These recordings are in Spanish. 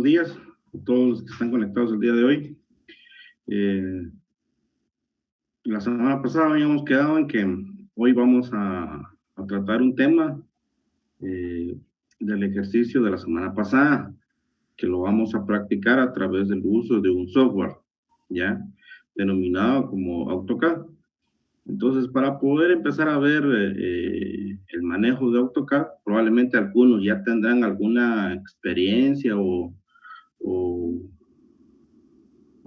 buenos días a todos los que están conectados el día de hoy. La semana pasada habíamos quedado en que hoy vamos a tratar un tema del ejercicio de la semana pasada, que lo vamos a practicar a través del uso de un software, ¿ya? Denominado como AutoCAD. Entonces, para poder empezar a ver el manejo de AutoCAD, probablemente algunos ya tendrán alguna experiencia o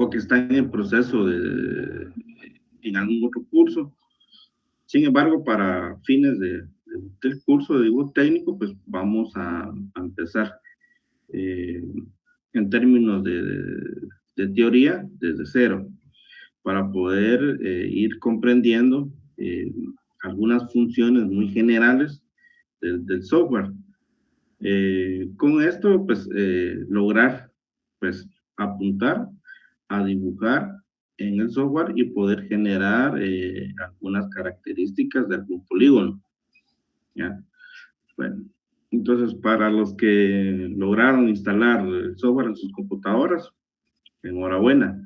que están en proceso en algún otro curso. Sin embargo, para fines del curso de dibujo técnico, pues vamos a empezar en términos de teoría desde cero, para poder ir comprendiendo algunas funciones muy generales del software. Con esto, pues, lograr, pues, apuntar a dibujar en el software y poder generar algunas características de algún polígono, ¿ya? Bueno, entonces, para los que lograron instalar el software en sus computadoras, enhorabuena.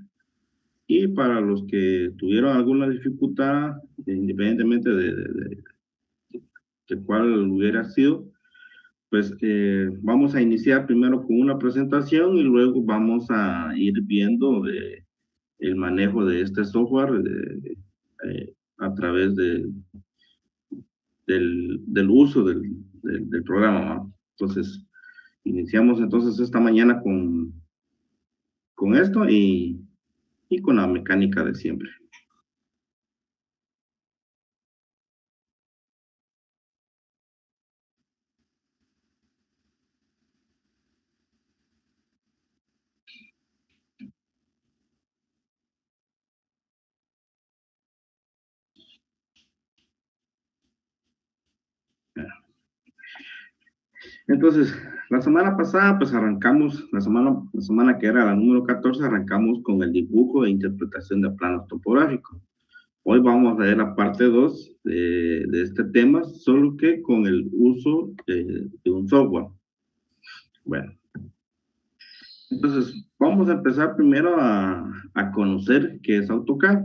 Y para los que tuvieron alguna dificultad, independientemente de cuál hubiera sido, pues vamos a iniciar primero con una presentación y luego vamos a ir viendo el manejo de este software a través del uso del programa, ¿no? Entonces, iniciamos entonces esta mañana con esto y con la mecánica de siempre. Entonces, la semana pasada, pues arrancamos, la semana que era la número 14, arrancamos con el dibujo e interpretación de planos topográficos. Hoy vamos a ver la parte 2 de este tema, solo que con el uso de un software. Bueno, entonces vamos a empezar primero a conocer qué es AutoCAD.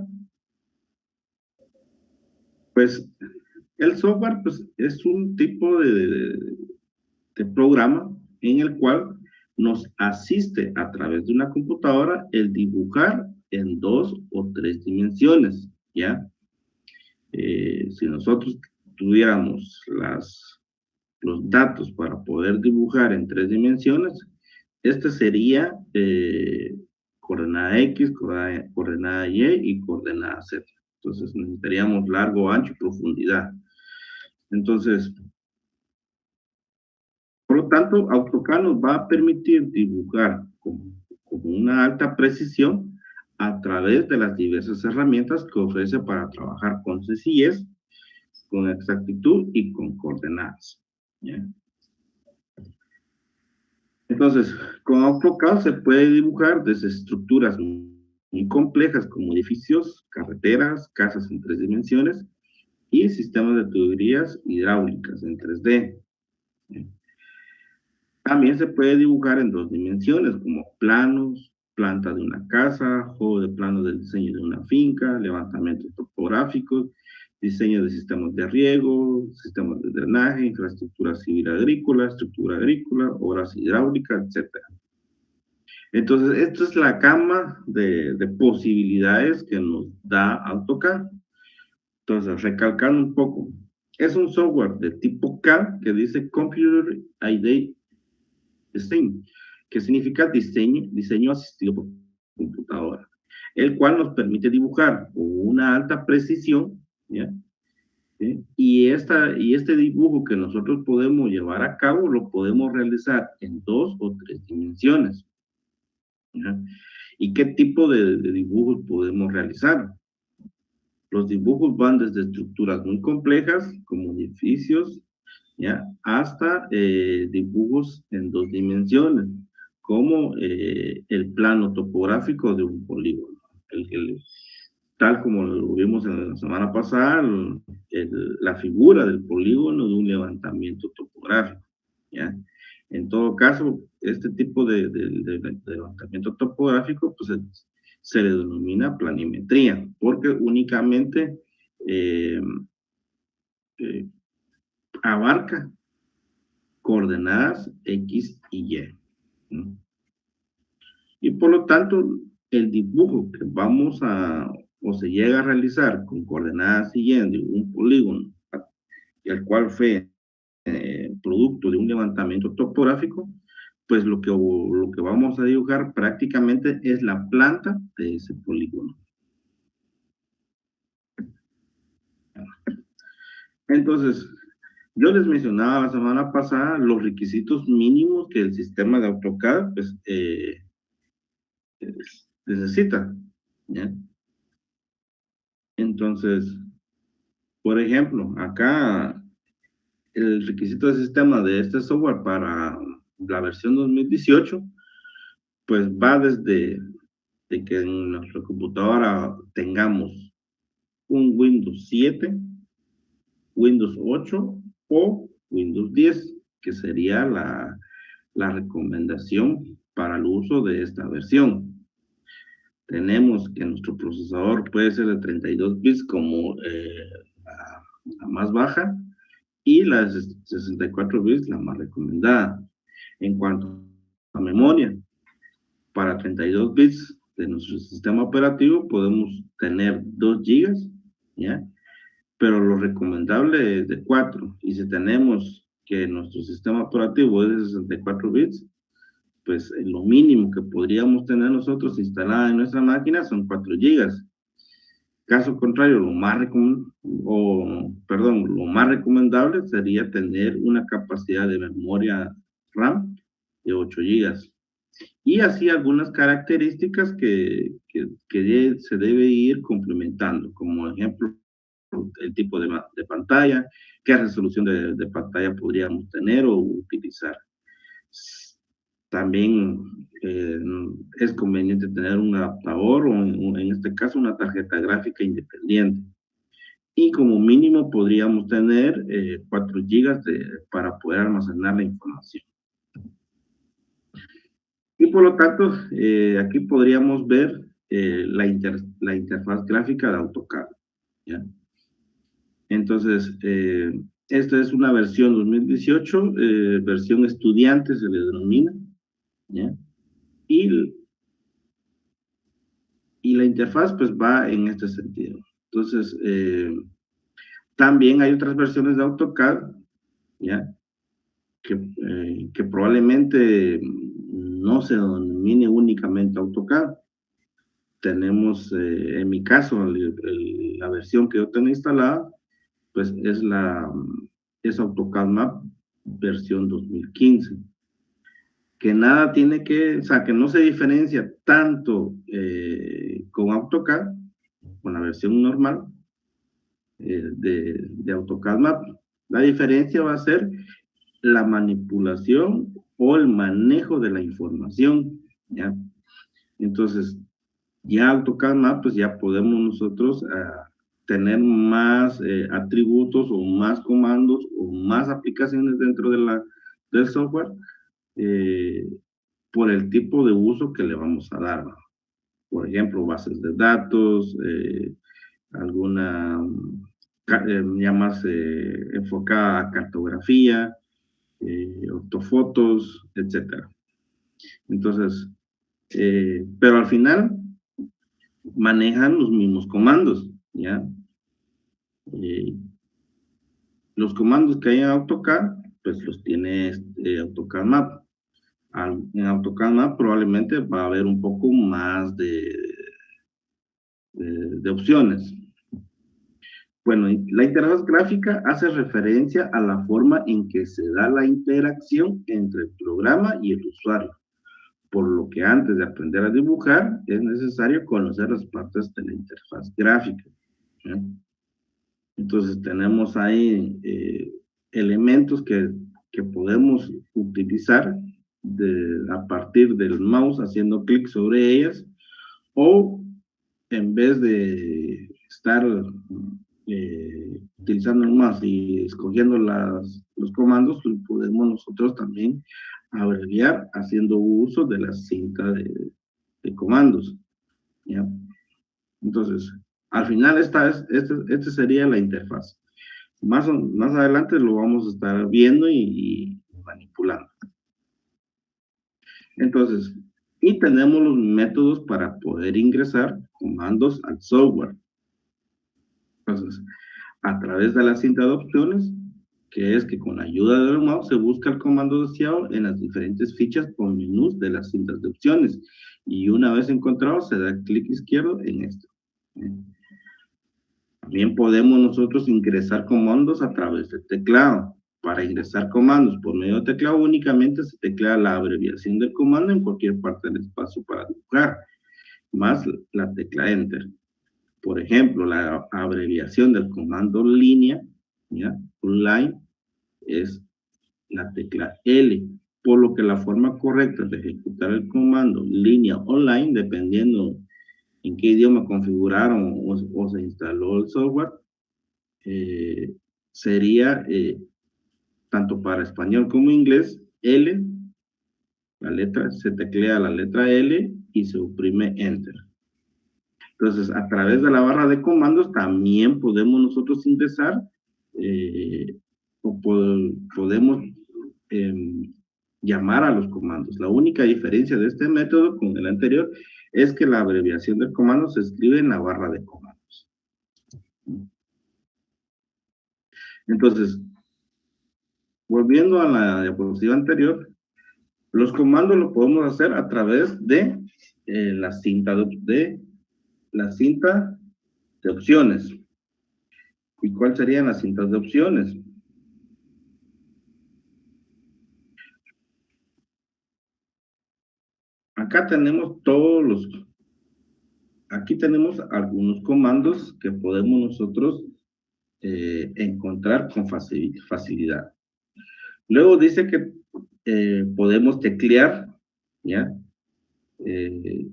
Pues el software, pues, es un tipo de programa en el cual nos asiste a través de una computadora el dibujar en 2 o 3 dimensiones, ¿ya? Si nosotros tuviéramos los datos para poder dibujar en 3 dimensiones, este sería coordenada X, coordenada Y y coordenada Z. Entonces necesitaríamos largo, ancho y profundidad. Entonces, por lo tanto, AutoCAD nos va a permitir dibujar con una alta precisión a través de las diversas herramientas que ofrece para trabajar con sencillez, con exactitud y con coordenadas, ¿ya? Entonces, con AutoCAD se puede dibujar desde estructuras muy complejas como edificios, carreteras, casas en 3 dimensiones y sistemas de tuberías hidráulicas en 3D. También se puede dibujar en 2 dimensiones, como planos, planta de una casa, juego de planos del diseño de una finca, levantamientos topográficos, diseño de sistemas de riego, sistemas de drenaje, infraestructura civil agrícola, estructura agrícola, obras hidráulicas, etc. Entonces, esta es la gama de posibilidades que nos da AutoCAD. Entonces, recalcando un poco, es un software de tipo CAD que dice Computer Aided Design, que significa diseño asistido por computadora, el cual nos permite dibujar con una alta precisión, ¿ya? ¿Sí? Y este dibujo que nosotros podemos llevar a cabo lo podemos realizar en 2 o 3 dimensiones, ¿ya? ¿Y qué tipo de dibujos podemos realizar? Los dibujos van desde estructuras muy complejas, como edificios, ¿ya? Hasta dibujos en 2 dimensiones, como el plano topográfico de un polígono. Tal como lo vimos en la semana pasada, la figura del polígono de un levantamiento topográfico, ¿ya? En todo caso, este tipo de levantamiento topográfico pues, se le denomina planimetría, porque únicamente eh, eh, abarca coordenadas X y Y, ¿no? Y por lo tanto, el dibujo que vamos a, o se llega a realizar con coordenadas Y de un polígono, el cual fue producto de un levantamiento topográfico, pues lo que vamos a dibujar prácticamente es la planta de ese polígono. Entonces, yo les mencionaba la semana pasada los requisitos mínimos que el sistema de AutoCAD pues, necesita, ¿ya? Entonces, por ejemplo, acá el requisito de sistema de este software para la versión 2018, pues va desde de que en nuestra computadora tengamos un Windows 7, Windows 8 o Windows 10, que sería la recomendación para el uso de esta versión. Tenemos que nuestro procesador puede ser de 32 bits como la más baja y la 64 bits la más recomendada. En cuanto a memoria, para 32 bits de nuestro sistema operativo podemos tener 2 gigas, ¿ya? Pero lo recomendable es de 4. Y si tenemos que nuestro sistema operativo es de 64 bits, pues lo mínimo que podríamos tener nosotros instalada en nuestra máquina son 4 gigas. Caso contrario, lo más recomendable sería tener una capacidad de memoria RAM de 8 gigas. Y así algunas características que se debe ir complementando, como ejemplo, el tipo de pantalla, qué resolución de pantalla podríamos tener o utilizar. También es conveniente tener un adaptador o en este caso una tarjeta gráfica independiente. Y como mínimo podríamos tener 4 gigas para poder almacenar la información. Y por lo tanto, aquí podríamos ver la interfaz gráfica de AutoCAD, ¿ya? Entonces, esta es una versión 2018, versión estudiante se le denomina, ¿ya? Y, y la interfaz pues va en este sentido. Entonces, también hay otras versiones de AutoCAD, ¿ya? Que probablemente no se denomine únicamente AutoCAD. Tenemos, en mi caso, la versión que yo tengo instalada, pues es AutoCAD Map versión 2015, que nada tiene que, o sea, que no se diferencia tanto con AutoCAD, con la versión normal de AutoCAD Map. La diferencia va a ser la manipulación o el manejo de la información, ¿ya? Entonces, ya AutoCAD Map, pues ya podemos nosotros tener más atributos o más comandos o más aplicaciones dentro del software eh, por el tipo de uso que le vamos a dar, ¿no? Por ejemplo, bases de datos, alguna ya más enfocada a cartografía, ortofotos, etcétera. Entonces, pero al final manejan los mismos comandos, ¿ya? Eh, los comandos que hay en AutoCAD, pues los tiene AutoCAD Map. En AutoCAD Map probablemente va a haber un poco más de opciones. Bueno, la interfaz gráfica hace referencia a la forma en que se da la interacción entre el programa y el usuario, por lo que antes de aprender a dibujar es necesario conocer las partes de la interfaz gráfica, ¿sí? Entonces tenemos ahí elementos que podemos utilizar a partir del mouse haciendo clic sobre ellas o en vez de estar utilizando el mouse y escogiendo los comandos, podemos nosotros también abreviar haciendo uso de la cinta de comandos, ¿ya? Entonces, al final este sería la interfaz. Más adelante lo vamos a estar viendo y manipulando. Entonces, y tenemos los métodos para poder ingresar comandos al software. Entonces, a través de la cinta de opciones, que es que con la ayuda del mouse se busca el comando deseado en las diferentes fichas o menús de las cintas de opciones. Y una vez encontrado, se da clic izquierdo en esto. También podemos nosotros ingresar comandos a través del teclado. Para ingresar comandos por medio de teclado únicamente se teclea la abreviación del comando en cualquier parte del espacio para dibujar, más la tecla Enter. Por ejemplo, la abreviación del comando línea, ¿ya? Line, es la tecla L, por lo que la forma correcta de ejecutar el comando línea online, dependiendo en qué idioma configuraron o se instaló el software, sería tanto para español como inglés, L, se teclea la letra L y se oprime Enter. Entonces, a través de la barra de comandos también podemos nosotros ingresar o podemos llamar a los comandos. La única diferencia de este método con el anterior es que la abreviación del comando se escribe en la barra de comandos. Entonces, volviendo a la diapositiva anterior, los comandos los podemos hacer a través de la cinta de opciones. ¿Y cuáles serían las cintas de opciones? Acá tenemos aquí tenemos algunos comandos que podemos nosotros encontrar con facilidad. Luego dice que podemos teclear, ¿ya? El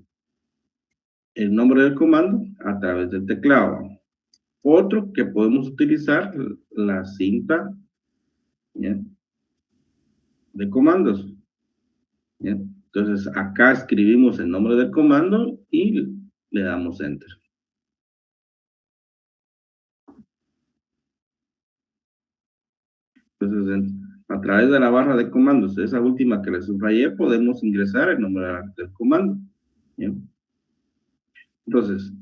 nombre del comando a través del teclado. Otro que podemos utilizar la cinta, ¿ya? De comandos, ¿ya? Entonces acá escribimos el nombre del comando y le damos enter. Entonces a través de la barra de comandos, esa última que les subrayé, podemos ingresar el nombre del comando, ¿ya? Entonces,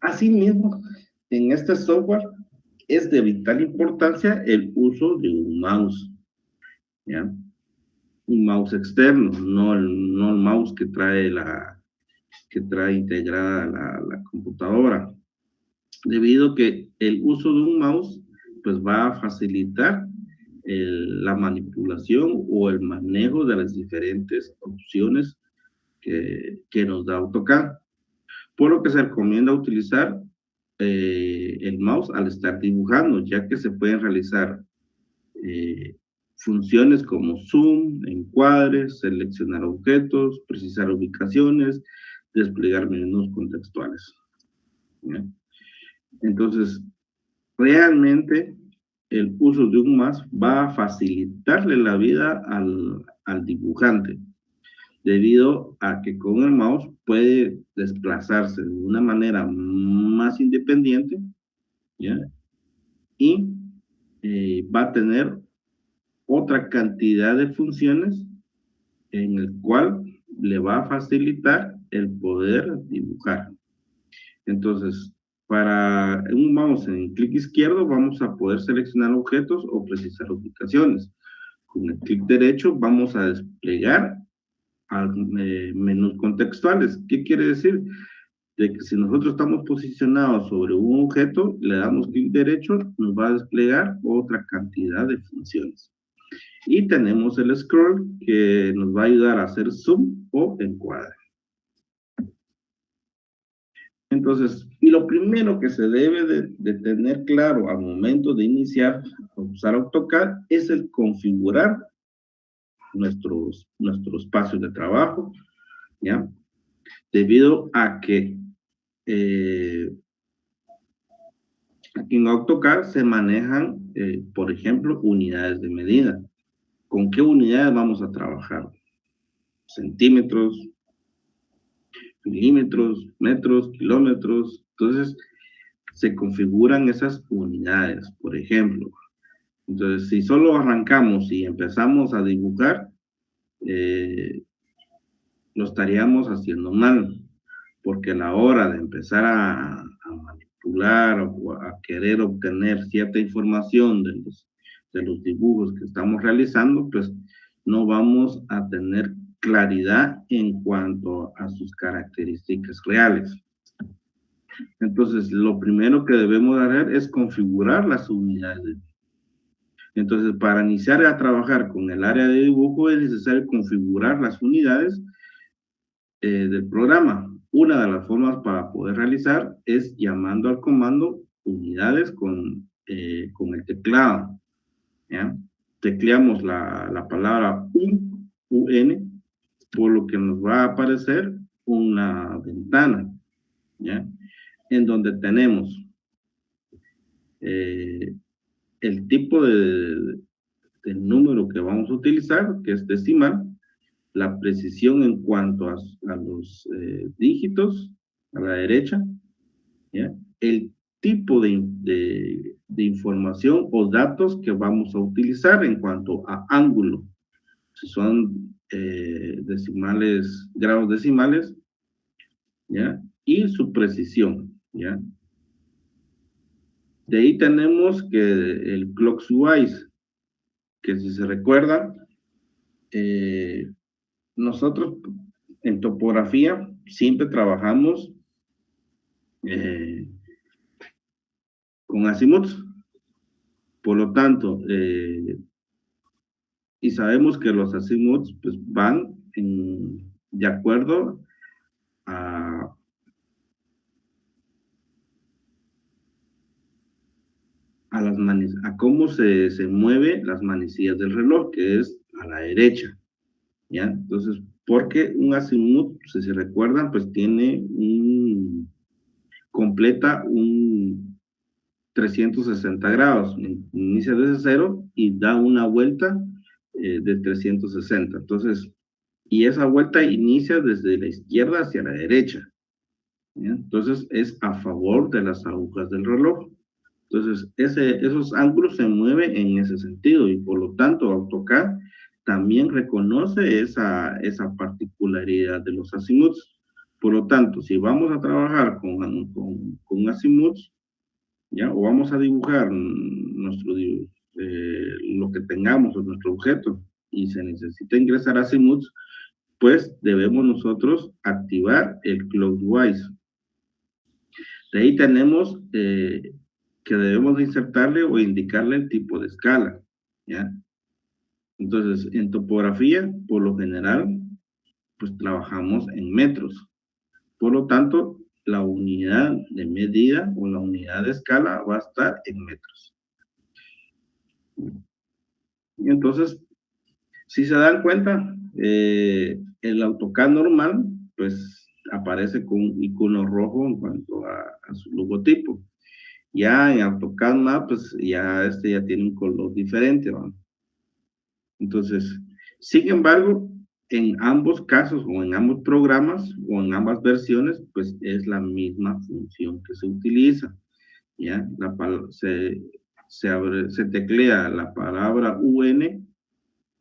asimismo, en este software es de vital importancia el uso de un mouse, ¿ya? Un mouse externo, no el mouse que trae integrada la computadora, debido a que el uso de un mouse pues va a facilitar la manipulación o el manejo de las diferentes opciones que nos da AutoCAD, por lo que se recomienda utilizar el mouse al estar dibujando, ya que se pueden realizar funciones como zoom, encuadres, seleccionar objetos, precisar ubicaciones, desplegar menús contextuales, ¿ya? Entonces, realmente el uso de un mouse va a facilitarle la vida al dibujante, debido a que con el mouse puede desplazarse de una manera más independiente, ¿ya? Y va a tener otra cantidad de funciones en el cual le va a facilitar el poder dibujar. Entonces, para un mouse en clic izquierdo vamos a poder seleccionar objetos o precisar ubicaciones. Con el clic derecho vamos a desplegar menús contextuales. ¿Qué quiere decir? De que si nosotros estamos posicionados sobre un objeto, le damos clic derecho, nos va a desplegar otra cantidad de funciones. Y tenemos el scroll que nos va a ayudar a hacer zoom o encuadre. Entonces, y lo primero que se debe de tener claro al momento de iniciar a usar AutoCAD es el configurar nuestro espacio de trabajo, ¿ya? Debido a que aquí en AutoCAD se manejan, por ejemplo, unidades de medida. con qué unidades vamos a trabajar. Centímetros, milímetros, metros, kilómetros. Entonces, se configuran esas unidades, por ejemplo. Entonces, si solo arrancamos y empezamos a dibujar, lo estaríamos haciendo mal, porque a la hora de empezar a manipular o a querer obtener cierta información de los dibujos que estamos realizando, pues no vamos a tener claridad en cuanto a sus características reales. Entonces, lo primero que debemos hacer es configurar las unidades. Entonces, para iniciar a trabajar con el área de dibujo es necesario configurar las unidades del programa. Una de las formas para poder realizar es llamando al comando unidades con el teclado. ¿Ya? Tecleamos la palabra UN, por lo que nos va a aparecer una ventana, ¿ya? En donde tenemos el tipo de número que vamos a utilizar, que es decimal, la precisión en cuanto a los dígitos a la derecha, ¿ya? El tipo de información o datos que vamos a utilizar en cuanto a ángulo. Si son decimales, grados decimales, ¿ya? Y su precisión, ¿ya? De ahí tenemos que el clockwise, que si se recuerda, nosotros en topografía siempre trabajamos con azimuts. Por lo tanto, y sabemos que los azimuts pues, van de acuerdo a, a cómo se mueven las manecillas del reloj, que es a la derecha. ¿Ya? Entonces, porque un azimut, si se recuerdan, pues tiene completa un 360 grados, inicia desde cero y da una vuelta de 360. Entonces, y esa vuelta inicia desde la izquierda hacia la derecha. ¿Ya? Entonces, es a favor de las agujas del reloj. Entonces, esos ángulos se mueven en ese sentido y por lo tanto AutoCAD también reconoce esa particularidad de los azimuts. Por lo tanto, si vamos a trabajar con azimuts, ¿ya? O vamos a dibujar lo que tengamos o nuestro objeto y se necesita ingresar azimuts, pues debemos nosotros activar el clockwise. De ahí tenemos que debemos de insertarle o indicarle el tipo de escala, ¿ya? Entonces, en topografía, por lo general, pues trabajamos en metros. Por lo tanto, la unidad de medida o la unidad de escala va a estar en metros. Y entonces, si se dan cuenta, el AutoCAD normal, pues aparece con un icono rojo en cuanto a su logotipo. Ya en AutoCAD Map, pues ya ya tiene un color diferente, ¿no? Entonces, sin embargo, en ambos casos o en ambos programas o en ambas versiones, pues es la misma función que se utiliza, ¿ya? Se teclea la palabra UN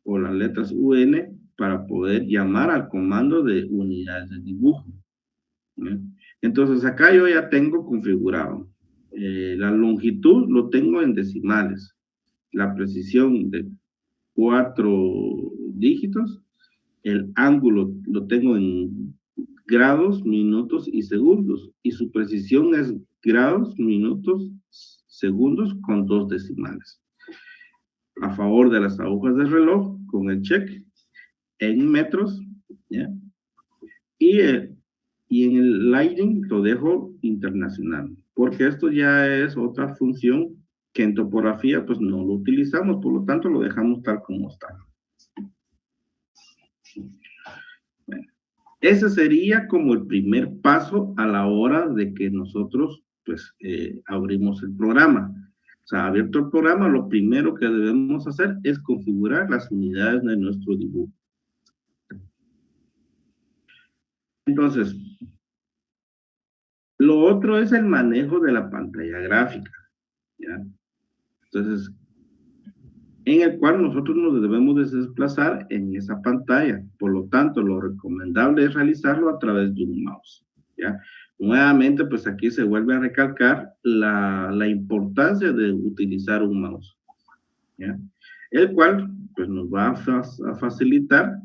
o las letras UN para poder llamar al comando de unidades de dibujo, ¿ya? Entonces, acá yo ya tengo configurado. La longitud lo tengo en decimales. La precisión de 4 dígitos. El ángulo lo tengo en grados, minutos y segundos. Y su precisión es grados, minutos, segundos con 2 decimales. A favor de las agujas del reloj, con el check en metros, ¿ya? Y en el lighting lo dejo internacional, porque esto ya es otra función que en topografía pues no lo utilizamos, por lo tanto lo dejamos tal como está. Bueno, ese sería como el primer paso a la hora de que nosotros pues abrimos el programa. O sea, abierto el programa, lo primero que debemos hacer es configurar las unidades de nuestro dibujo. Entonces, lo otro es el manejo de la pantalla gráfica, ¿ya? Entonces, en el cual nosotros nos debemos desplazar en esa pantalla. Por lo tanto, lo recomendable es realizarlo a través de un mouse, ¿ya? Nuevamente, pues aquí se vuelve a recalcar la importancia de utilizar un mouse, ¿ya? El cual, pues nos va a facilitar,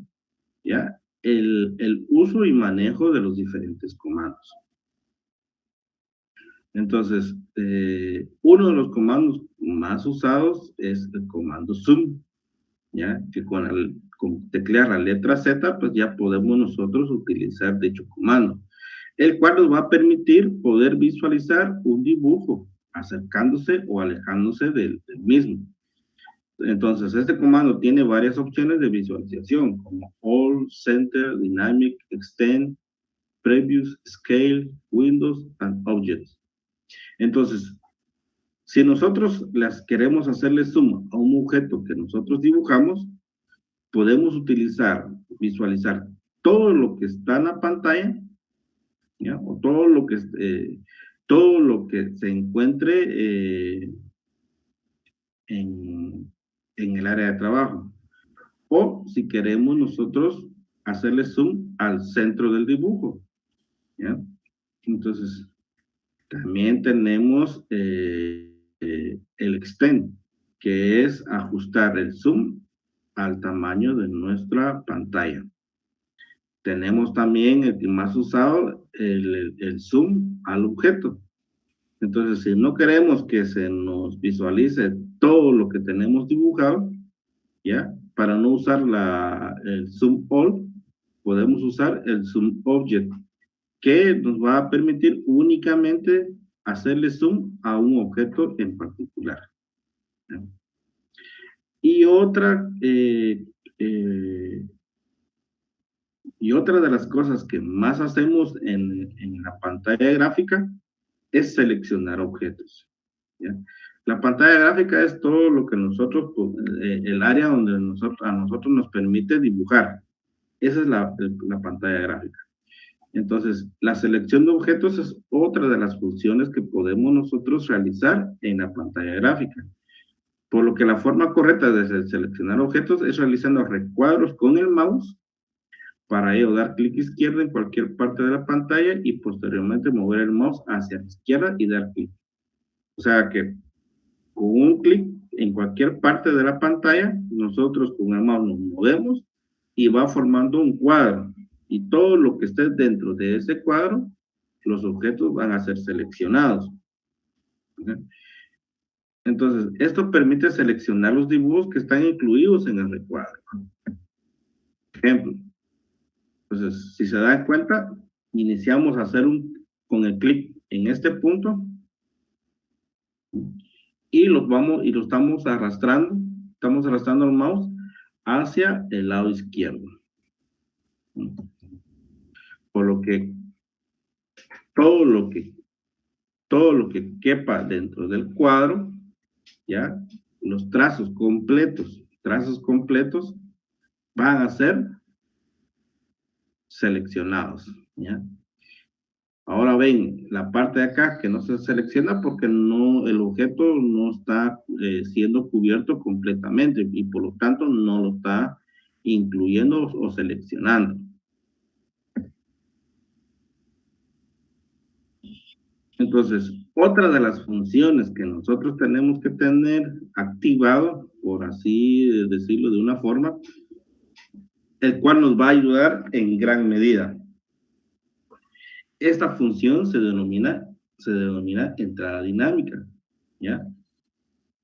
¿ya? El uso y manejo de los diferentes comandos. Entonces, uno de los comandos más usados es el comando zoom, ¿ya? Que con teclear la letra Z, pues ya podemos nosotros utilizar dicho comando, el cual nos va a permitir poder visualizar un dibujo, acercándose o alejándose del mismo. Entonces, este comando tiene varias opciones de visualización, como All, Center, Dynamic, Extend, Previous, Scale, Windows, and Objects. Entonces, si nosotros las queremos hacerle zoom a un objeto que nosotros dibujamos, podemos visualizar todo lo que está en la pantalla, ¿ya? O todo lo que se encuentre en el área de trabajo. O si queremos nosotros hacerle zoom al centro del dibujo, ¿ya? Entonces, también tenemos el extend, que es ajustar el zoom al tamaño de nuestra pantalla. Tenemos también el que más usado, el zoom al objeto. Entonces, si no queremos que se nos visualice todo lo que tenemos dibujado, ¿ya? Para no usar el zoom all, podemos usar el zoom object, que nos va a permitir únicamente hacerle zoom a un objeto en particular, ¿ya? Y eh, otra de las cosas que más hacemos en la pantalla gráfica es seleccionar objetos, ¿ya? La pantalla gráfica es todo lo que nosotros, pues, el área donde a nosotros nos permite dibujar. Esa es la pantalla gráfica. Entonces, la selección de objetos es otra de las funciones que podemos nosotros realizar en la pantalla gráfica. Por lo que la forma correcta de seleccionar objetos es realizando recuadros con el mouse. Para ello, dar clic izquierdo en cualquier parte de la pantalla y posteriormente mover el mouse hacia la izquierda y dar clic. O sea que con un clic en cualquier parte de la pantalla, nosotros con el mouse nos movemos y va formando un cuadro. Y todo lo que esté dentro de ese cuadro, los objetos van a ser seleccionados. Entonces, esto permite seleccionar los dibujos que están incluidos en el recuadro. Ejemplo. Entonces, si se dan cuenta, iniciamos a hacer con el clic en este punto y lo estamos arrastrando el mouse hacia el lado izquierdo. Por lo que todo lo que todo lo que quepa dentro del cuadro, ¿ya? Los trazos completos van a ser seleccionados, ¿ya? Ahora ven, la parte de acá que no se selecciona porque el objeto no está siendo cubierto completamente y por lo tanto no lo está incluyendo o seleccionando. Entonces, otra de las funciones que nosotros tenemos que tener activado, por así decirlo de una forma, el cual nos va a ayudar en gran medida. Esta función se denomina entrada dinámica, ¿ya?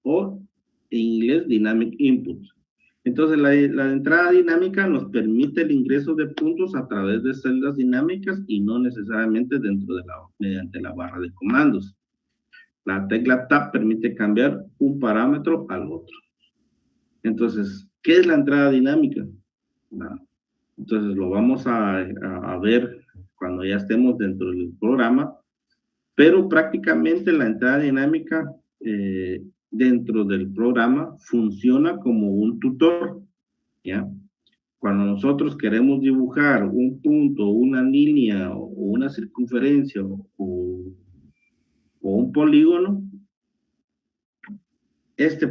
O en inglés Dynamic Input. Entonces, la entrada dinámica nos permite el ingreso de puntos a través de celdas dinámicas y no necesariamente mediante la barra de comandos. La tecla Tab permite cambiar un parámetro al otro. Entonces, ¿qué es la entrada dinámica? Entonces, lo vamos a ver cuando ya estemos dentro del programa, pero prácticamente la entrada dinámica dentro del programa funciona como un tutor, ¿ya? Cuando nosotros queremos dibujar un punto, una línea o una circunferencia o un polígono,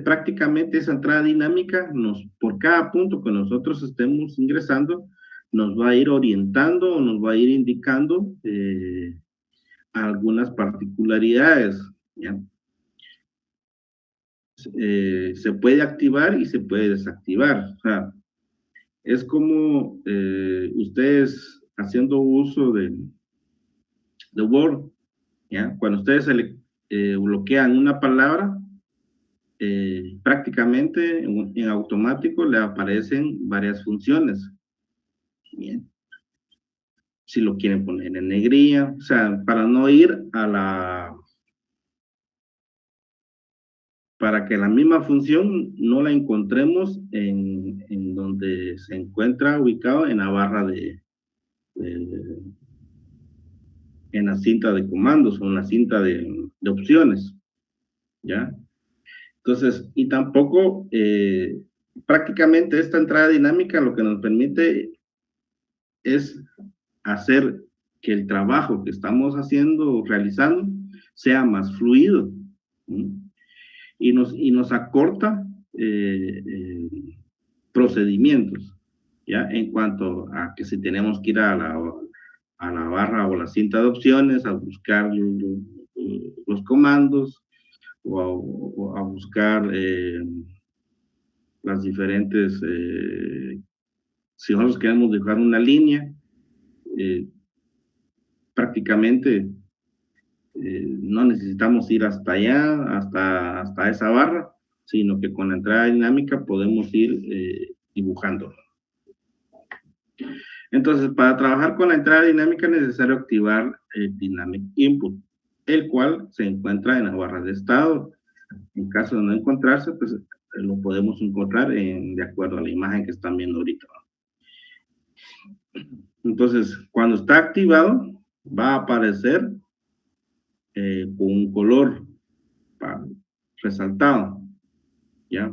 prácticamente esa entrada dinámica por cada punto que nosotros estemos ingresando, nos va a ir orientando o nos va a ir indicando algunas particularidades, ¿ya? Se puede activar y se puede desactivar. O sea, es como ustedes haciendo uso de Word, ¿ya? Cuando ustedes bloquean una palabra, prácticamente en automático le aparecen varias funciones. Bien. Si lo quieren poner en negrilla, o sea, para no ir para que la misma función no la encontremos en donde se encuentra ubicado en la barra en la cinta de comandos o en la cinta de opciones, ¿ya? Entonces, y tampoco, prácticamente esta entrada dinámica lo que nos permite es hacer que el trabajo que estamos haciendo, realizando, sea más fluido, ¿sí? Y nos acorta procedimientos, ¿ya? En cuanto a que si tenemos que ir a la barra o la cinta de opciones a buscar los comandos o a buscar las diferentes, si nosotros queremos dibujar una línea, eh, prácticamente no necesitamos ir hasta allá, hasta esa barra, sino que con la entrada dinámica podemos ir dibujando. Entonces, para trabajar con la entrada dinámica es necesario activar el Dynamic Input, el cual se encuentra en la barra de estado. En caso de no encontrarse, pues lo podemos encontrar de acuerdo a la imagen que están viendo ahorita. Entonces, cuando está activado, va a aparecer con un color resaltado, ¿ya?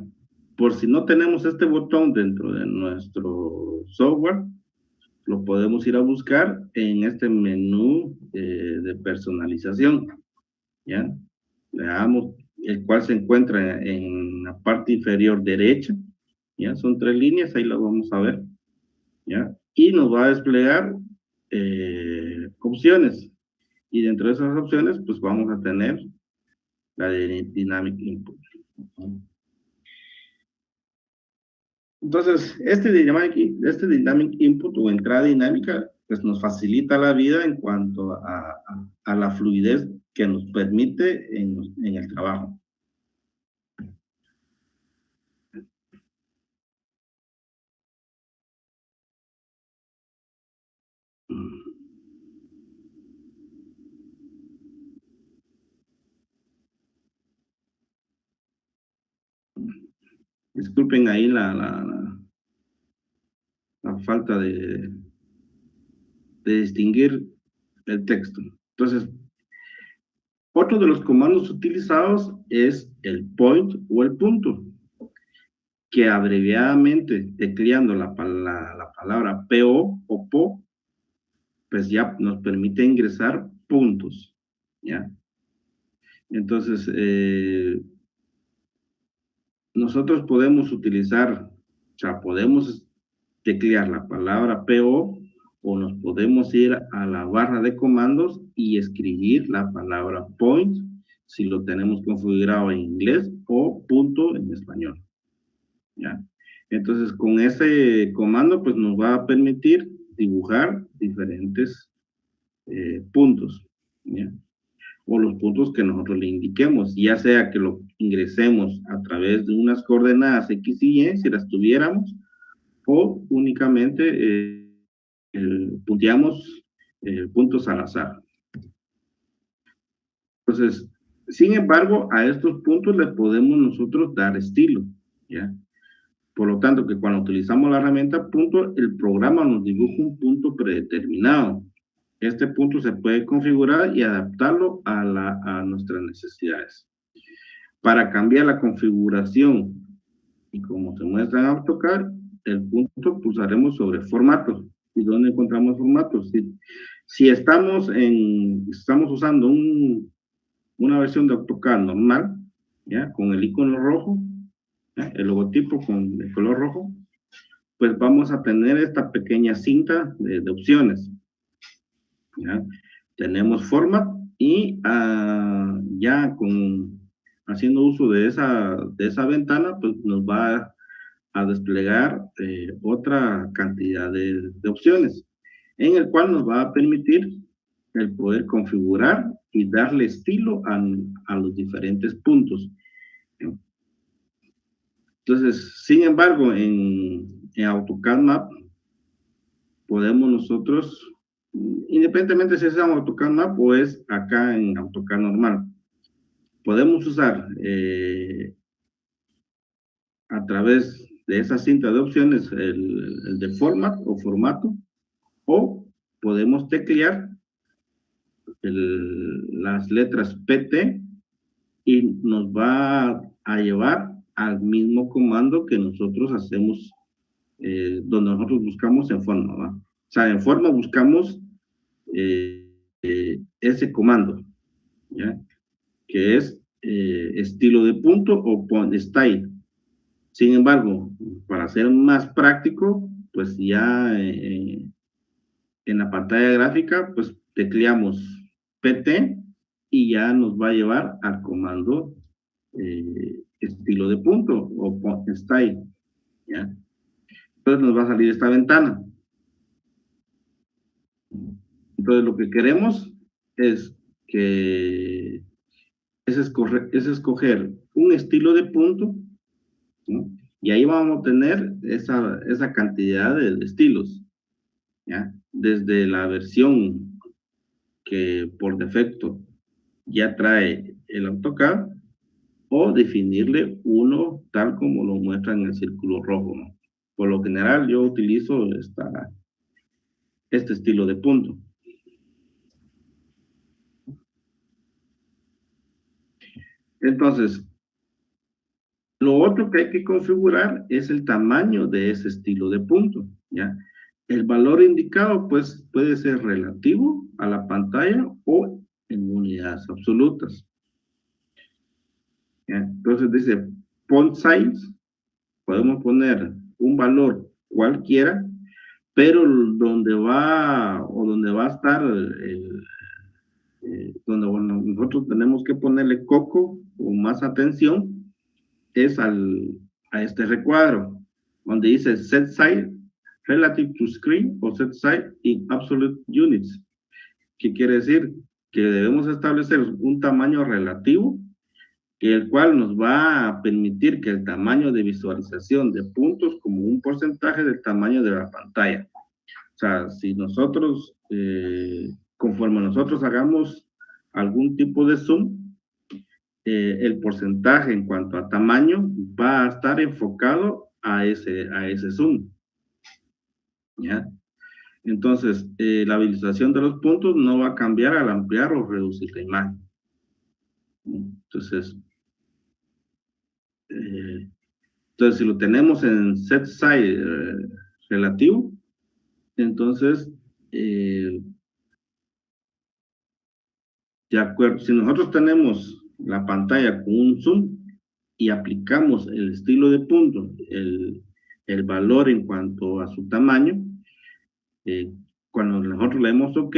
Por si no tenemos este botón dentro de nuestro software, lo podemos ir a buscar en este menú de personalización, ¿ya? Le damos, el cual se encuentra en la parte inferior derecha, ¿ya? Son 3 líneas, ahí lo vamos a ver, ¿ya? Y nos va a desplegar opciones, y dentro de esas opciones, pues vamos a tener la de Dynamic Input. Entonces, este dynamic Input o entrada dinámica, pues nos facilita la vida en cuanto a la fluidez que nos permite en el trabajo. Disculpen ahí la falta de distinguir el texto. Entonces, otro de los comandos utilizados es el point o el punto, que abreviadamente, tecleando la palabra PO o PO, pues ya nos permite ingresar puntos, ¿ya? Entonces, nosotros podemos utilizar, o sea, podemos teclear la palabra PO o nos podemos ir a la barra de comandos y escribir la palabra point si lo tenemos configurado en inglés o punto en español, ¿ya? Entonces, con ese comando, pues nos va a permitir dibujar diferentes puntos, ¿ya? O los puntos que nosotros le indiquemos, ya sea que lo ingresemos a través de unas coordenadas X y Y, si las tuviéramos, o únicamente punteamos puntos al azar. Entonces, sin embargo, a estos puntos les podemos nosotros dar estilo, ¿ya? Por lo tanto, que cuando utilizamos la herramienta punto, el programa nos dibuja un punto predeterminado. Este punto se puede configurar y adaptarlo a nuestras necesidades. Para cambiar la configuración, y como se muestra en AutoCAD, el punto pulsaremos sobre formatos. ¿Y dónde encontramos formatos? Si estamos usando una versión de AutoCAD normal, ¿ya? Con el icono rojo, ¿ya? El logotipo con el color rojo, pues vamos a tener esta pequeña cinta de opciones, ¿ya? Tenemos format y ya haciendo uso de esa ventana, pues nos va a desplegar otra cantidad de opciones, en el cual nos va a permitir el poder configurar y darle estilo a los diferentes puntos. Entonces, sin embargo, en AutoCAD Map podemos nosotros, independientemente si es en AutoCAD Map o es acá en AutoCAD normal, podemos usar a través de esa cinta de opciones el de format o formato, o podemos teclear las letras PT y nos va a llevar al mismo comando que nosotros hacemos, donde nosotros buscamos en forma, ¿va? O sea, en forma buscamos ese comando, ¿ya? Que es estilo de punto o style. Sin embargo, para ser más práctico, pues ya en la pantalla gráfica, pues tecleamos PT y ya nos va a llevar al comando estilo de punto o style, ¿ya? Entonces nos va a salir esta ventana. Entonces lo que queremos es que es escoger un estilo de punto, ¿no? Y ahí vamos a tener esa cantidad de estilos, ¿ya? Desde la versión que por defecto ya trae el AutoCAD, o definirle uno tal como lo muestra en el círculo rojo, ¿no? Por lo general yo utilizo este estilo de punto. Entonces, lo otro que hay que configurar es el tamaño de ese estilo de punto, ¿ya? El valor indicado, pues, puede ser relativo a la pantalla o en unidades absolutas, ¿ya? Entonces dice font size, podemos poner un valor cualquiera, pero donde va a estar donde bueno, nosotros tenemos que ponerle coco o más atención es a este recuadro, donde dice set size relative to screen o set size in absolute units, que quiere decir que debemos establecer un tamaño relativo, el cual nos va a permitir que el tamaño de visualización de puntos como un porcentaje del tamaño de la pantalla. O sea, si nosotros, conforme nosotros hagamos algún tipo de zoom, el porcentaje en cuanto a tamaño va a estar enfocado a ese zoom, ¿ya? Entonces, la visualización de los puntos no va a cambiar al ampliar o reducir la imagen. Entonces, si lo tenemos en set size relativo, entonces, de acuerdo, si nosotros tenemos la pantalla con un zoom y aplicamos el estilo de punto, el valor en cuanto a su tamaño, cuando nosotros le demos OK,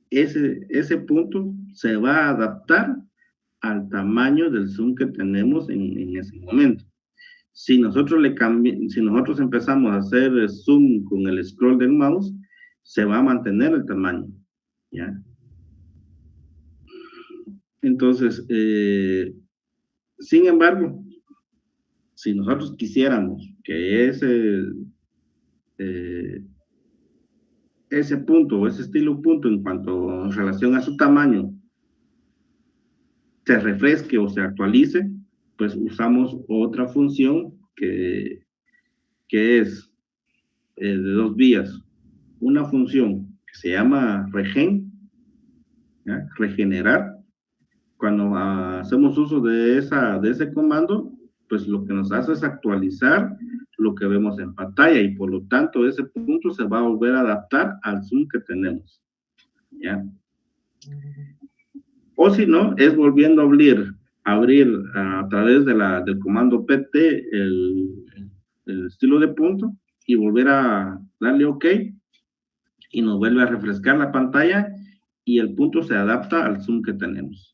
ese punto se va a adaptar al tamaño del zoom que tenemos en ese momento. Si nosotros empezamos a hacer zoom con el scroll del mouse, se va a mantener el tamaño, ¿ya? Entonces, sin embargo, si nosotros quisiéramos que ese punto o ese estilo punto en cuanto en relación a su tamaño se refresque o se actualice, pues usamos otra función que es de dos vías. Una función que se llama regen, ¿ya? Regenerar. cuando hacemos uso de ese comando, pues lo que nos hace es actualizar lo que vemos en pantalla y por lo tanto ese punto se va a volver a adaptar al zoom que tenemos, ¿ya? O si no, es volviendo a abrir a través del comando PT el estilo de punto y volver a darle OK y nos vuelve a refrescar la pantalla y el punto se adapta al zoom que tenemos.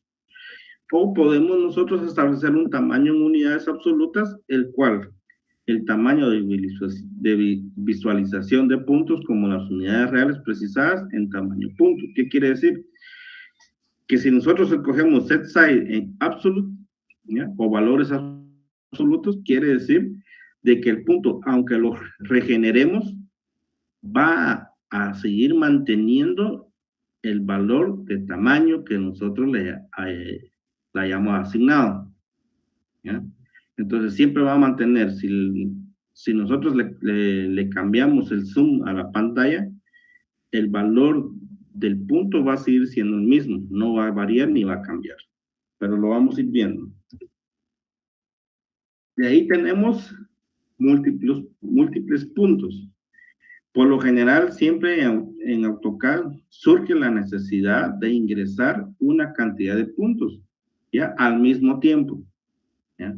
O podemos nosotros establecer un tamaño en unidades absolutas, el cual el tamaño de visualización de puntos como las unidades reales precisadas en tamaño punto. ¿Qué quiere decir? Que si nosotros escogemos set size en absolute, ¿ya? O valores absolutos, quiere decir de que el punto, aunque lo regeneremos, va a seguir manteniendo el valor de tamaño que nosotros le hayamos asignado, ¿ya? Entonces siempre va a mantener, si nosotros le cambiamos el zoom a la pantalla, el valor del punto va a seguir siendo el mismo, no va a variar ni va a cambiar, pero lo vamos a ir viendo. De ahí tenemos múltiples puntos. Por lo general, siempre en AutoCAD surge la necesidad de ingresar una cantidad de puntos, ¿ya? Al mismo tiempo, ¿ya?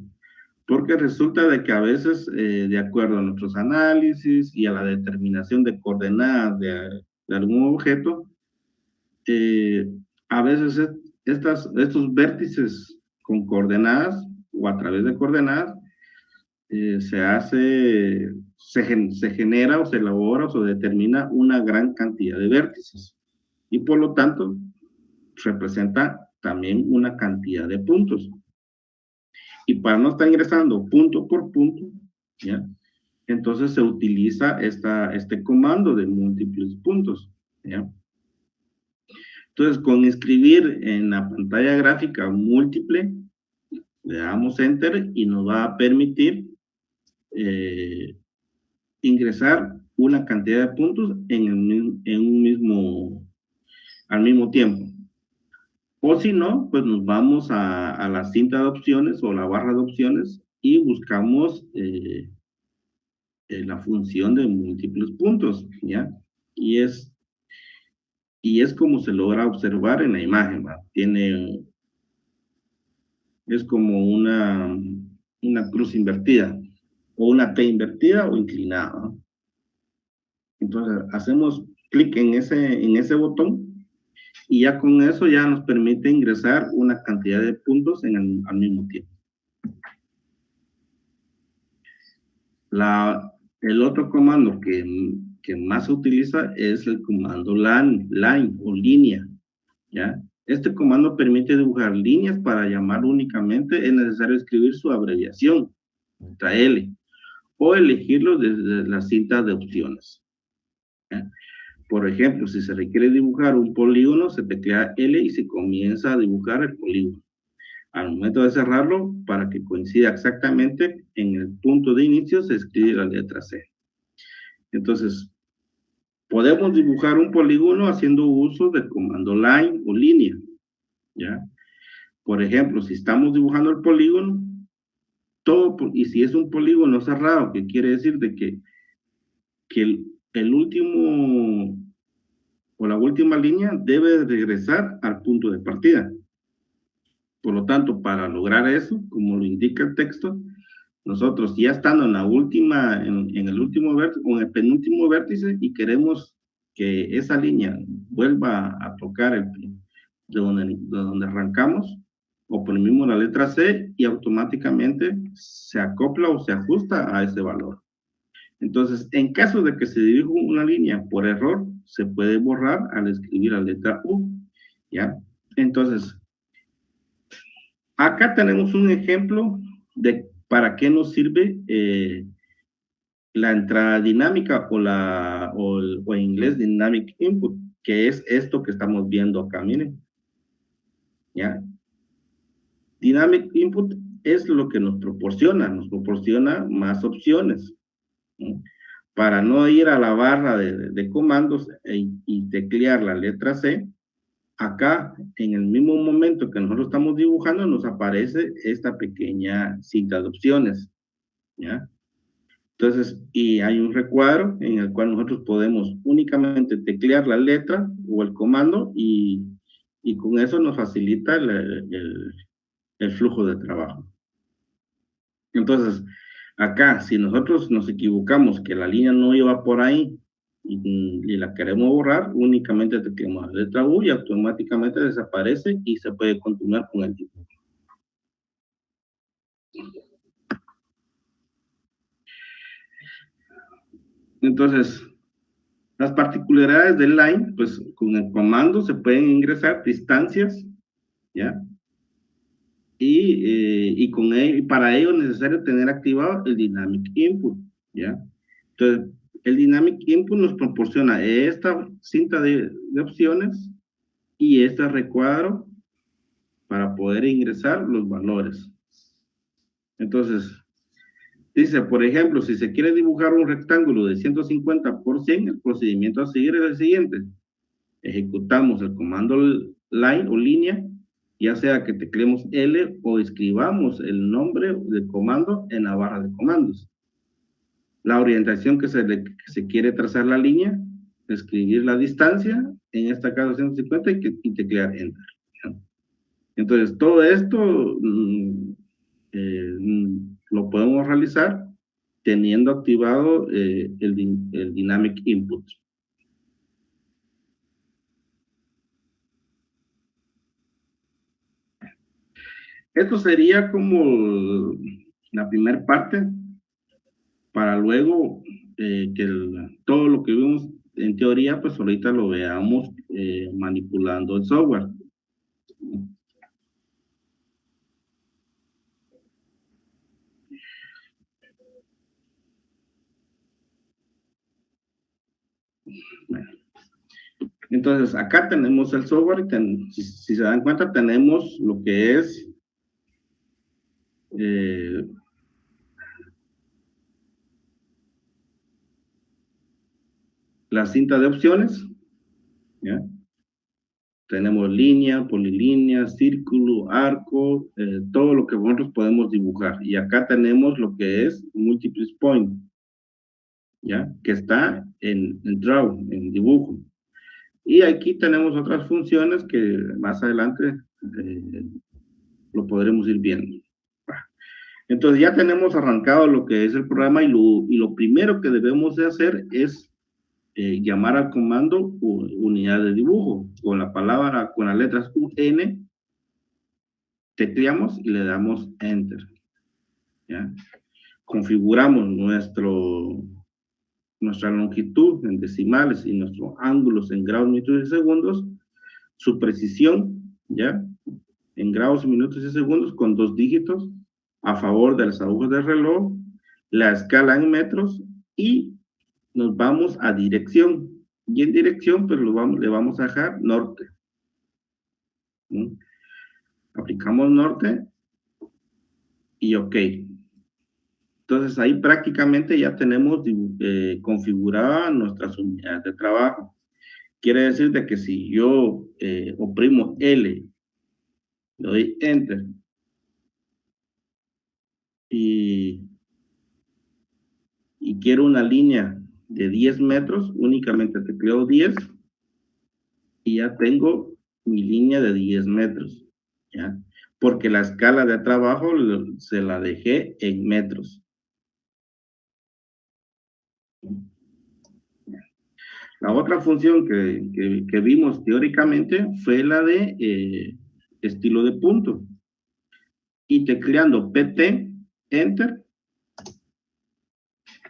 Porque resulta de que a veces, de acuerdo a nuestros análisis y a la determinación de coordenadas de algún objeto, a veces estos vértices con coordenadas o a través de coordenadas se genera o se elabora o se determina una gran cantidad de vértices y por lo tanto representa también una cantidad de puntos. Y para no estar ingresando punto por punto, ¿ya? Entonces se utiliza este comando de múltiples puntos, ¿ya? Entonces, con escribir en la pantalla gráfica múltiple, le damos Enter y nos va a permitir ingresar una cantidad de puntos al mismo tiempo. O si no, pues nos vamos a la cinta de opciones o la barra de opciones y buscamos la función de múltiples puntos, ¿ya? Y es como se logra observar en la imagen, ¿va? Es como una cruz invertida, o una T invertida o inclinada, ¿no? Entonces, hacemos clic en ese botón y ya con eso ya nos permite ingresar una cantidad de puntos al mismo tiempo. El otro comando que más se utiliza es el comando line o línea, ¿ya? Este comando permite dibujar líneas para llamar únicamente, es necesario escribir su abreviación, letra L, o elegirlo desde la cinta de opciones, ¿ya? Por ejemplo, si se requiere dibujar un polígono, se teclea L y se comienza a dibujar el polígono. Al momento de cerrarlo, para que coincida exactamente en el punto de inicio, se escribe la letra C. Entonces, podemos dibujar un polígono haciendo uso del comando line o línea, ¿ya? Por ejemplo, si estamos dibujando el polígono, y si es un polígono cerrado, que quiere decir de que el último o la última línea debe regresar al punto de partida. Por lo tanto, para lograr eso, como lo indica el texto, nosotros ya estando en el último vértice o en el penúltimo vértice y queremos que esa línea vuelva a tocar de donde arrancamos, oprimimos la letra C y automáticamente se acopla o se ajusta a ese valor. Entonces, en caso de que se dibuje una línea por error, se puede borrar al escribir la letra U, ¿ya? Entonces, acá tenemos un ejemplo de para qué nos sirve la entrada dinámica o en inglés dynamic input, que es esto que estamos viendo acá, miren. ¿Ya? Dynamic input es lo que nos proporciona más opciones, ¿no? Para no ir a la barra de comandos y teclear la letra C, acá, en el mismo momento que nosotros estamos dibujando, nos aparece esta pequeña cinta de opciones, ¿ya? Entonces, y hay un recuadro en el cual nosotros podemos únicamente teclear la letra o el comando y con eso nos facilita el flujo de trabajo. Entonces, acá, si nosotros nos equivocamos que la línea no iba por ahí y la queremos borrar, únicamente tecleamos la letra U y automáticamente desaparece y se puede continuar con el dibujo. Entonces, las particularidades del line, pues con el comando se pueden ingresar distancias, ¿ya? Y con ello, para ello es necesario tener activado el Dynamic Input, ¿ya? Entonces, el Dynamic Input nos proporciona esta cinta de opciones y este recuadro para poder ingresar los valores. Entonces, dice, por ejemplo, si se quiere dibujar un rectángulo de 150 por 100, el procedimiento a seguir es el siguiente. Ejecutamos el comando line o línea, ya sea que tecleemos L o escribamos el nombre del comando en la barra de comandos. La orientación que se quiere trazar la línea, escribir la distancia, en esta caso 150, y teclear Enter. Entonces, todo esto lo podemos realizar teniendo activado el Dynamic Input. Esto sería como la primera parte para luego todo lo que vimos en teoría, pues ahorita lo veamos manipulando el software. Bueno, entonces, acá tenemos el software y si se dan cuenta, tenemos lo que es la cinta de opciones, ¿ya? Tenemos línea, polilínea, círculo, arco, todo lo que nosotros podemos dibujar. Y acá tenemos lo que es multiple point, ¿ya? Que está en Draw, en dibujo. Y aquí tenemos otras funciones que más adelante lo podremos ir viendo. Entonces ya tenemos arrancado lo que es el programa y lo primero que debemos de hacer es llamar al comando unidad de dibujo. Con la palabra, con las letras UN, tecleamos y le damos Enter, ¿ya? Configuramos nuestra longitud en decimales y nuestros ángulos en grados, minutos y segundos, su precisión, ¿ya? En grados, minutos y segundos con 2 dígitos a favor de las agujas del reloj, la escala en metros y nos vamos a dirección. Y en dirección, pues le vamos a dejar norte. ¿Sí? Aplicamos norte y OK. Entonces ahí prácticamente ya tenemos configurada nuestras unidades de trabajo. Quiere decir de que si yo oprimo L, le doy Enter y quiero una línea de 10 metros, únicamente tecleo 10 y ya tengo mi línea de 10 metros, ¿ya? Porque la escala de trabajo se la dejé en metros. La otra función que vimos teóricamente fue la de estilo de punto. Y tecleando PT, Enter,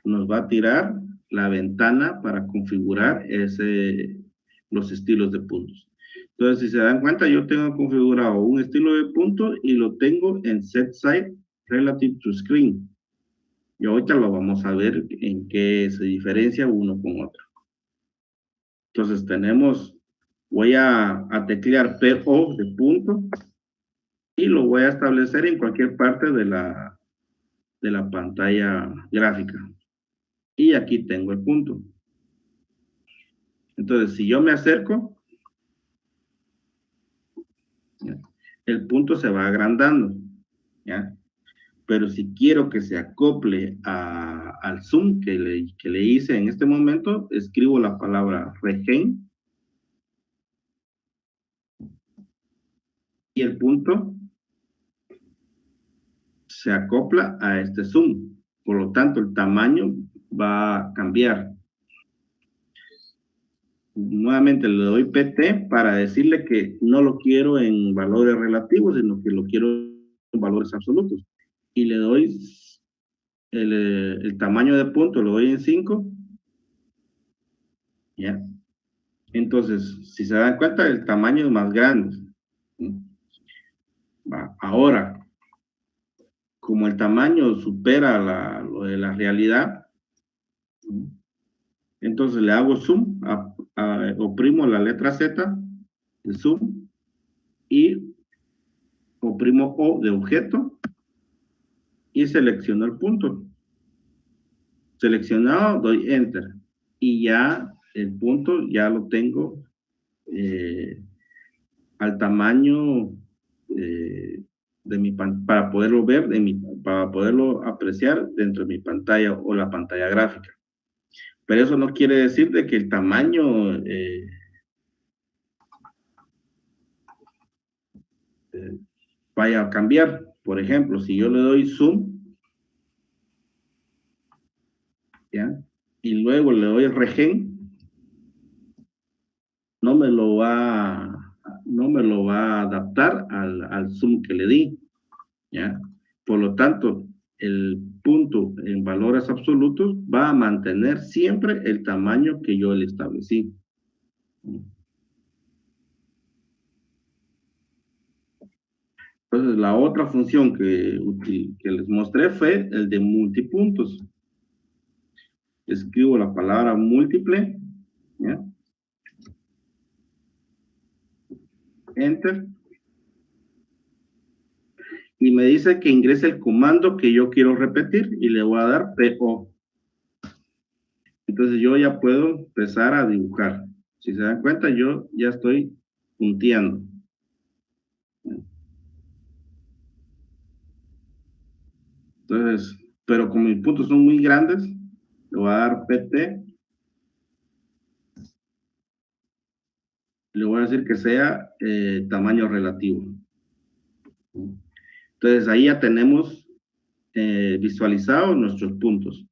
nos va a tirar la ventana para configurar los estilos de puntos. Entonces, si se dan cuenta, yo tengo configurado un estilo de punto y lo tengo en Set Side Relative to Screen. Y ahorita lo vamos a ver en qué se diferencia uno con otro. Entonces voy a teclear PO de punto y lo voy a establecer en cualquier parte de la pantalla gráfica. Y aquí tengo el punto. Entonces, si yo me acerco, el punto se va agrandando, ¿ya? Pero si quiero que se acople al zoom que le hice en este momento, escribo la palabra regen y el punto se acopla a este zoom. Por lo tanto, el tamaño va a cambiar. Nuevamente le doy PT para decirle que no lo quiero en valores relativos, sino que lo quiero en valores absolutos. Y le doy el tamaño de punto, lo doy en 5. ¿Ya? Entonces, si se dan cuenta, el tamaño es más grande. Va. Ahora, como el tamaño supera lo de la realidad, entonces le hago zoom, oprimo la letra Z, de zoom, y oprimo O de objeto, y selecciono el punto. Seleccionado, doy Enter. Y ya el punto ya lo tengo al tamaño de para poderlo ver, para poderlo apreciar dentro de mi pantalla o la pantalla gráfica. Pero eso no quiere decir de que el tamaño vaya a cambiar. Por ejemplo, si yo le doy zoom, ¿ya? Y luego le doy regen, no me lo va a adaptar al zoom que le di, ¿ya? Por lo tanto, el punto en valores absolutos va a mantener siempre el tamaño que yo le establecí. Entonces, la otra función que les mostré fue el de multipuntos. Escribo la palabra múltiple, ¿ya? Enter, y me dice que ingrese el comando que yo quiero repetir y le voy a dar PO. Entonces yo ya puedo empezar a dibujar. Si se dan cuenta, yo ya estoy punteando. Entonces, pero como mis puntos son muy grandes, le voy a dar PT, le voy a decir que sea tamaño relativo. Entonces ahí ya tenemos visualizados nuestros puntos.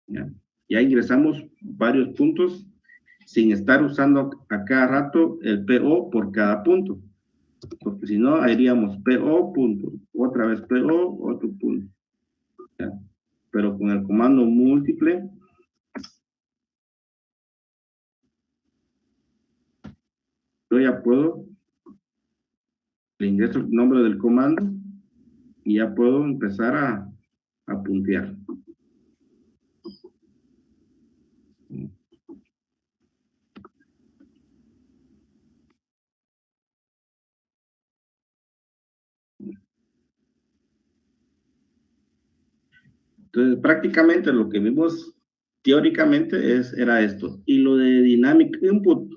¿Ya? Ya ingresamos varios puntos sin estar usando a cada rato el PO por cada punto. Porque si no, haríamos PO punto, otra vez PO, otro punto. ¿Ya? Pero con el comando múltiple, yo ya puedo, le ingreso el nombre del comando y ya puedo empezar a puntear. Entonces, prácticamente lo que vimos teóricamente era esto. Y lo de Dynamic Input,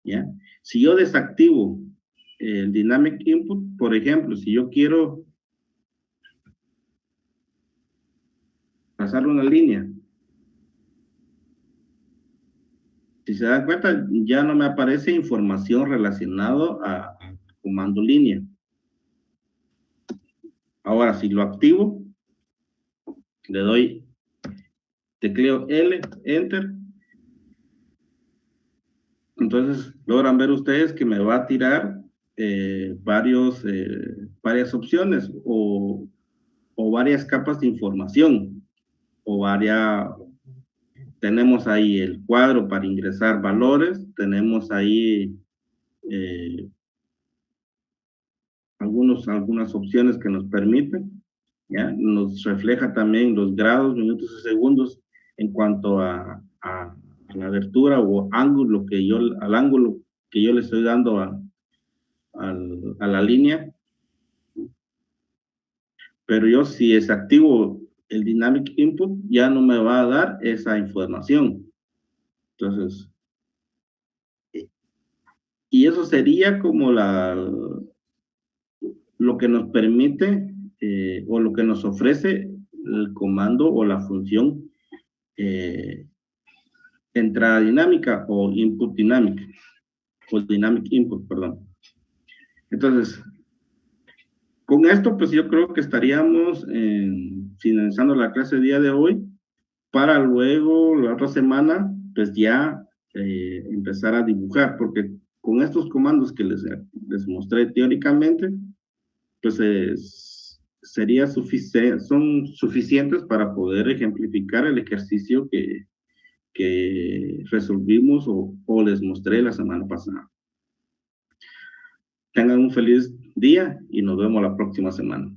¿ya? Si yo desactivo el Dynamic Input, por ejemplo, si yo quiero pasar una línea, si se dan cuenta, ya no me aparece información relacionada a comando línea. Ahora, si lo activo, le doy tecleo L, Enter. Entonces, logran ver ustedes que me va a tirar varias opciones o varias capas de información, tenemos ahí el cuadro para ingresar valores, tenemos ahí eh, algunas opciones que nos permiten, ¿ya? Nos refleja también los grados, minutos y segundos en cuanto a la abertura o al ángulo que yo le estoy dando a la línea. Pero yo si desactivo el Dynamic Input, ya no me va a dar esa información. Entonces, y eso sería como lo que nos permite o lo que nos ofrece el comando o la función entrada dinámica o input dinámica, o dynamic input, perdón. Entonces, con esto, pues yo creo que estaríamos finalizando la clase del día de hoy, para luego, la otra semana, pues ya empezar a dibujar, porque con estos comandos que les mostré teóricamente, pues son suficientes para poder ejemplificar el ejercicio que resolvimos o les mostré la semana pasada. Tengan un feliz día y nos vemos la próxima semana.